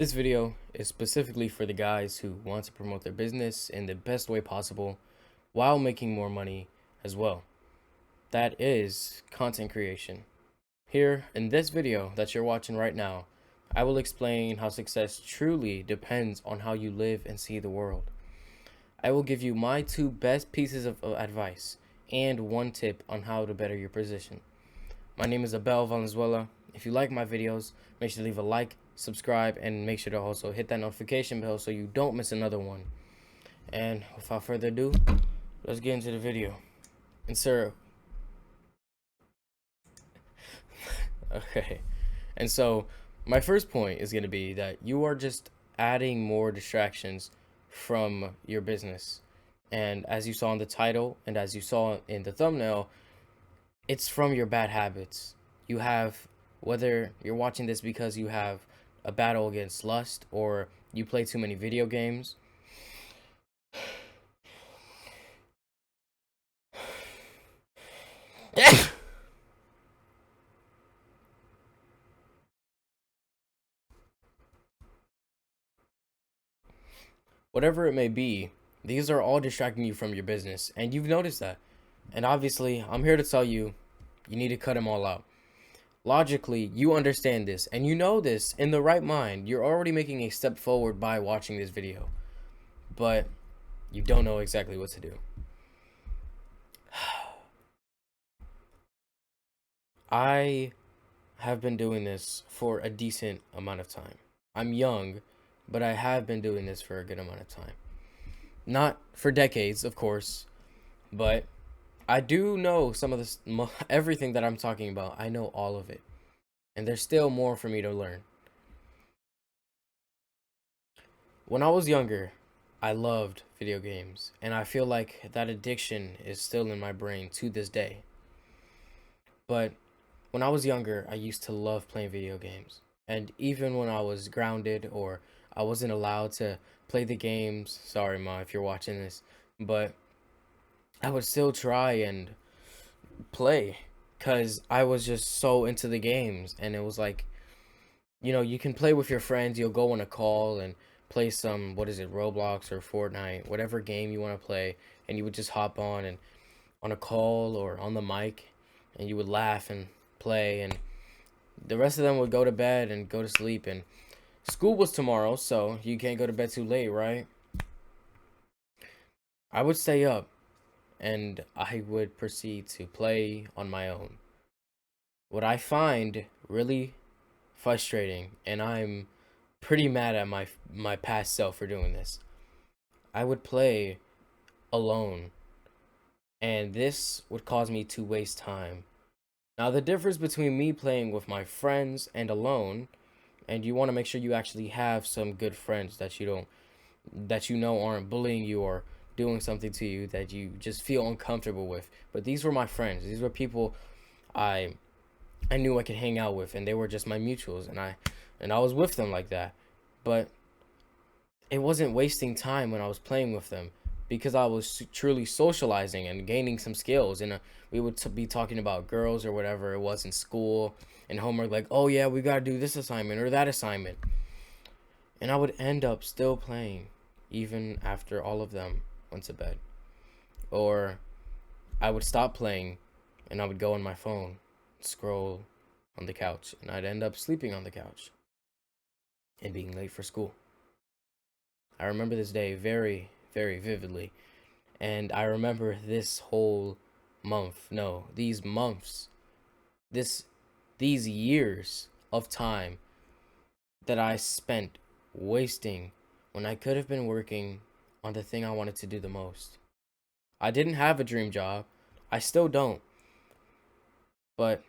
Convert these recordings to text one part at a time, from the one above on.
This video is specifically for the guys who want to promote their business in the best way possible while making more money as well. That is content creation. Here in this video that you're watching right now, I will explain how success truly depends on how you live and see the world. I will give you my two best pieces of advice and one tip on how to better your position. My name is Abel Valenzuela. If you like my videos, make sure to leave a like, subscribe, and make sure to also hit that notification bell so you don't miss another one. And without further ado, let's get into the video. And sir, okay. And so my first point is going to be that you are just adding more distractions from your business. And as you saw in the title and as you saw in the thumbnail, it's from your bad habits. You have, whether you're watching this because you have a battle against lust or you play too many video games. Whatever it may be, these are all distracting you from your business, and you've noticed that. And obviously, I'm here to tell you, you need to cut them all out. Logically, you understand this, and you know this in the right mind. You're already making a step forward by watching this video, but you don't know exactly what to do. I have been doing this for a decent amount of time. I'm young, but I have been doing this for a good amount of time. Not for decades, of course, but I do know some of this, everything that I'm talking about. I know all of it, and there's still more for me to learn. When I was younger, I loved video games, and I feel like that addiction is still in my brain to this day. But when I was younger, I used to love playing video games. And even when I was grounded or I wasn't allowed to play the games, sorry, Ma, if you're watching this, but I would still try and play because I was just so into the games. And it was like, you can play with your friends, you'll go on a call and play some, what is it, Roblox or Fortnite, whatever game you want to play, and you would just hop on and on a call or on the mic, and you would laugh and play, and the rest of them would go to bed and go to sleep, and school was tomorrow, so you can't go to bed too late, right? I would stay up, and I would proceed to play on my own. What I find really frustrating, and I'm pretty mad at my past self for doing this, I would play alone, and this would cause me to waste time. Now, the difference between me playing with my friends and alone, and you want to make sure you actually have some good friends that you know aren't bullying you or doing something to you that you just feel uncomfortable with. But these were my friends. These were people I knew I could hang out with, and they were just my mutuals, and I was with them like that. But it wasn't wasting time when I was playing with them because I was truly socializing and gaining some skills. And we would be talking about girls or whatever it was in school and homework, like, oh yeah, we gotta do this assignment or that assignment. And I would end up still playing even after all of them went to bed. Or I would stop playing and I would go on my phone, scroll on the couch, and I'd end up sleeping on the couch and being late for school. I remember this day very, very vividly. And I remember this whole month, no, these months, these years of time that I spent wasting when I could have been working on the thing I wanted to do the most. I didn't have a dream job. I still don't. But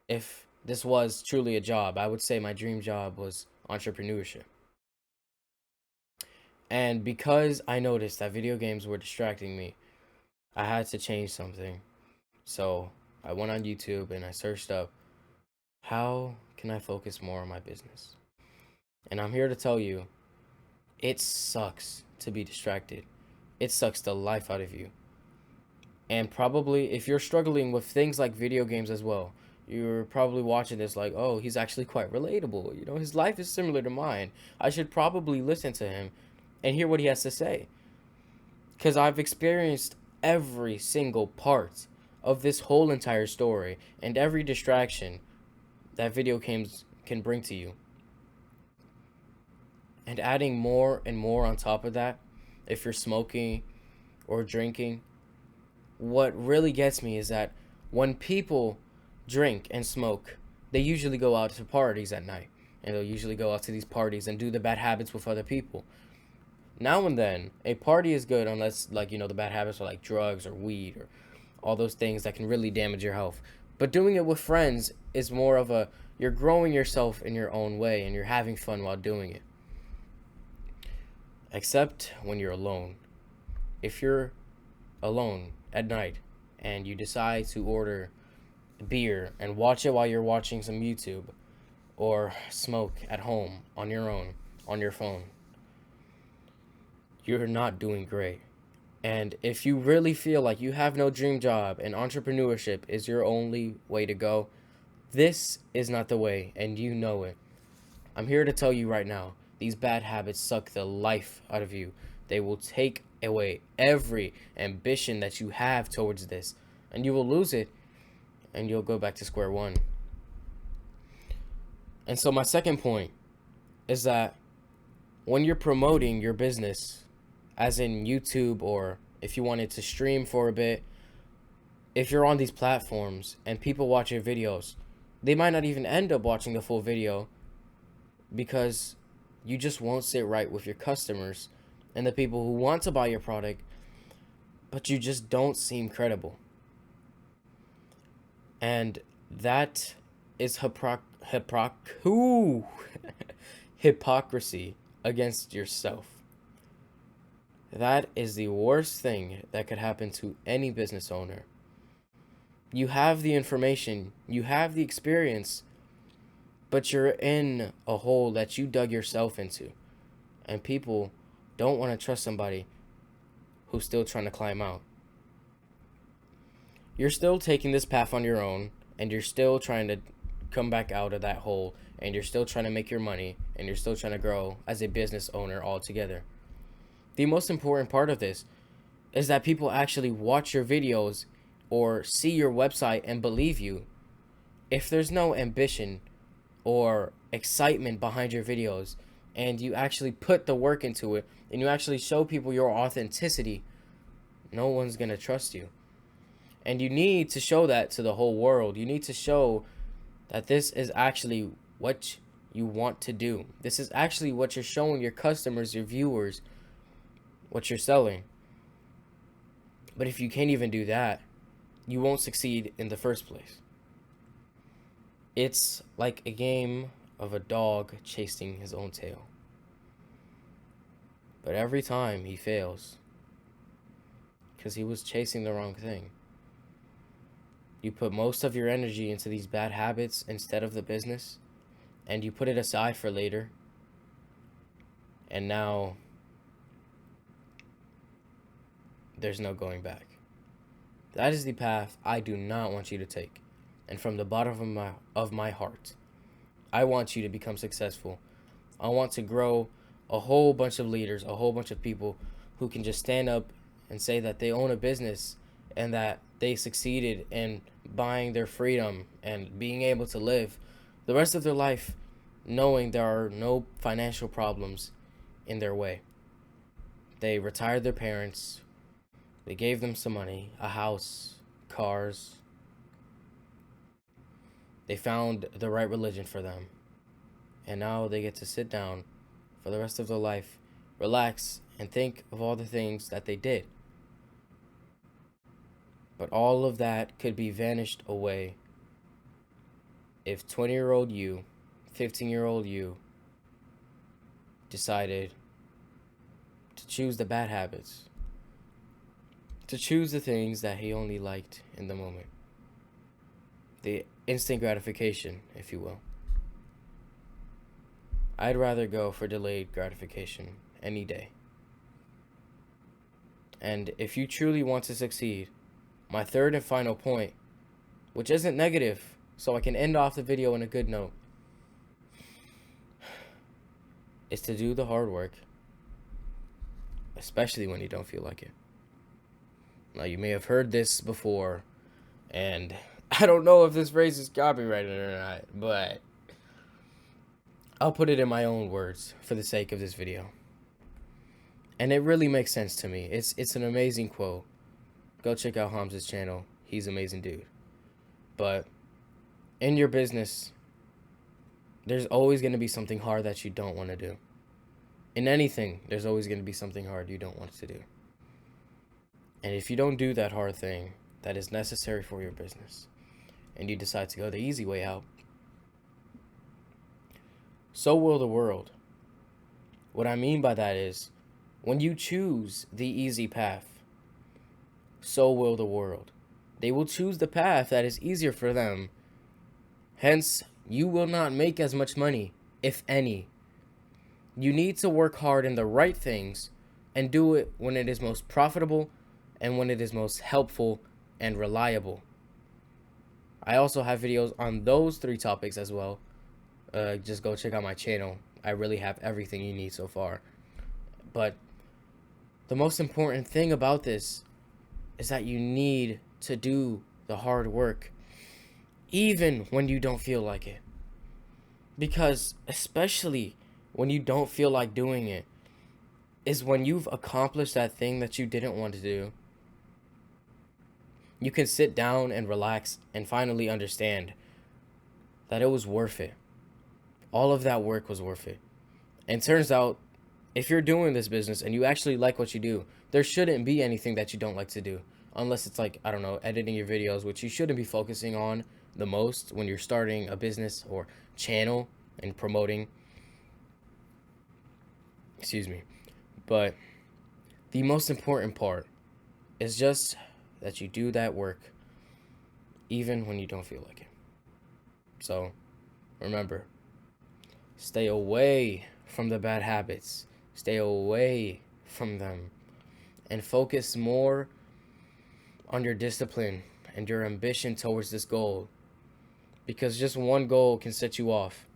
if this was truly a job, I would say my dream job was entrepreneurship. And because I noticed that video games were distracting me, I had to change something. So I went on YouTube and I searched up, how can I focus more on my business? And I'm here to tell you, it sucks to be distracted. It sucks the life out of you. And probably if you're struggling with things like video games as well, You're probably watching this like, oh, he's actually quite relatable. His life is similar to mine. I should probably listen to him and hear what he has to say. Because I've experienced every single part of this whole entire story and every distraction that video games can bring to you. And adding more and more on top of that, if you're smoking or drinking, what really gets me is that when people drink and smoke, they usually go out to parties at night. And they'll usually go out to these parties and do the bad habits with other people. Now and then, a party is good unless, like, the bad habits are like drugs or weed or all those things that can really damage your health. But doing it with friends is more of a, you're growing yourself in your own way and you're having fun while doing it. Except when you're alone. If you're alone at night and you decide to order beer and watch it while you're watching some YouTube or smoke at home on your own, on your phone, you're not doing great. And if you really feel like you have no dream job and entrepreneurship is your only way to go, this is not the way, and you know it. I'm here to tell you right now, these bad habits suck the life out of you. They will take away every ambition that you have towards this, and you will lose it, and you'll go back to square one. And so my second point is that when you're promoting your business, as in YouTube, or if you wanted to stream for a bit, if you're on these platforms and people watch your videos, they might not even end up watching the full video because you just won't sit right with your customers and the people who want to buy your product, but you just don't seem credible. And that is hypocrisy against yourself. That is the worst thing that could happen to any business owner. You have the information, you have the experience, but you're in a hole that you dug yourself into. And people don't want to trust somebody who's still trying to climb out. You're still taking this path on your own, and you're still trying to come back out of that hole, and you're still trying to make your money, and you're still trying to grow as a business owner altogether. The most important part of this is that people actually watch your videos or see your website and believe you. If there's no ambition or excitement behind your videos, and you actually put the work into it, and you actually show people your authenticity, no one's going to trust you. And you need to show that to the whole world. You need to show that this is actually what you want to do. This is actually what you're showing your customers, your viewers, what you're selling. But if you can't even do that, you won't succeed in the first place. It's like a game of a dog chasing his own tail. But every time he fails, because he was chasing the wrong thing. You put most of your energy into these bad habits instead of the business, and you put it aside for later. And now there's no going back. That is the path I do not want you to take. And from the bottom of my heart, I want you to become successful. I want to grow a whole bunch of leaders, a whole bunch of people who can just stand up and say that they own a business and that they succeeded in buying their freedom and being able to live the rest of their life knowing there are no financial problems in their way. They retired their parents. They gave them some money, a house, cars. They found the right religion for them. And now they get to sit down for the rest of their life, relax, and think of all the things that they did. But all of that could be vanished away if 20-year-old you, 15-year-old you, decided to choose the bad habits, to choose the things that he only liked in the moment. The instant gratification, if you will. I'd rather go for delayed gratification any day. And if you truly want to succeed, my third and final point, which isn't negative, so I can end off the video on a good note, is to do the hard work, especially when you don't feel like it. Now, you may have heard this before, and I don't know if this phrase is copyrighted or not, but I'll put it in my own words for the sake of this video. And it really makes sense to me. It's an amazing quote. Go check out Hamza's channel. He's an amazing dude. But in your business, there's always going to be something hard that you don't want to do. In anything, there's always going to be something hard you don't want to do. And if you don't do that hard thing that is necessary for your business, and you decide to go the easy way out, so will the world. What I mean by that is, when you choose the easy path, so will the world. They will choose the path that is easier for them. Hence, you will not make as much money, if any. You need to work hard in the right things and do it when it is most profitable and when it is most helpful and reliable. I also have videos on those 3 topics as well. Just go check out my channel. I really have everything you need so far. But the most important thing about this is that you need to do the hard work, even when you don't feel like it. Because especially when you don't feel like doing it, is when you've accomplished that thing that you didn't want to do. You can sit down and relax and finally understand that it was worth it. All of that work was worth it. And turns out, if you're doing this business and you actually like what you do, there shouldn't be anything that you don't like to do. Unless it's like, I don't know, editing your videos, which you shouldn't be focusing on the most when you're starting a business or channel and promoting. Excuse me. But the most important part is just that you do that work even when you don't feel like it. So remember, stay away from the bad habits. Stay away from them and focus more on your discipline and your ambition towards this goal, because just one goal can set you off.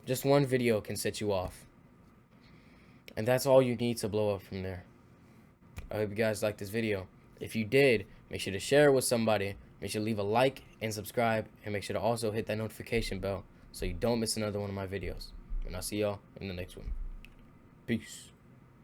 Just one video can set you off, and that's all you need to blow up from there. I hope you guys liked this video. If you did, make sure to share it with somebody. Make sure to leave a like and subscribe, and make sure to also hit that notification bell so you don't miss another one of my videos. And I'll see y'all in the next one. Peace.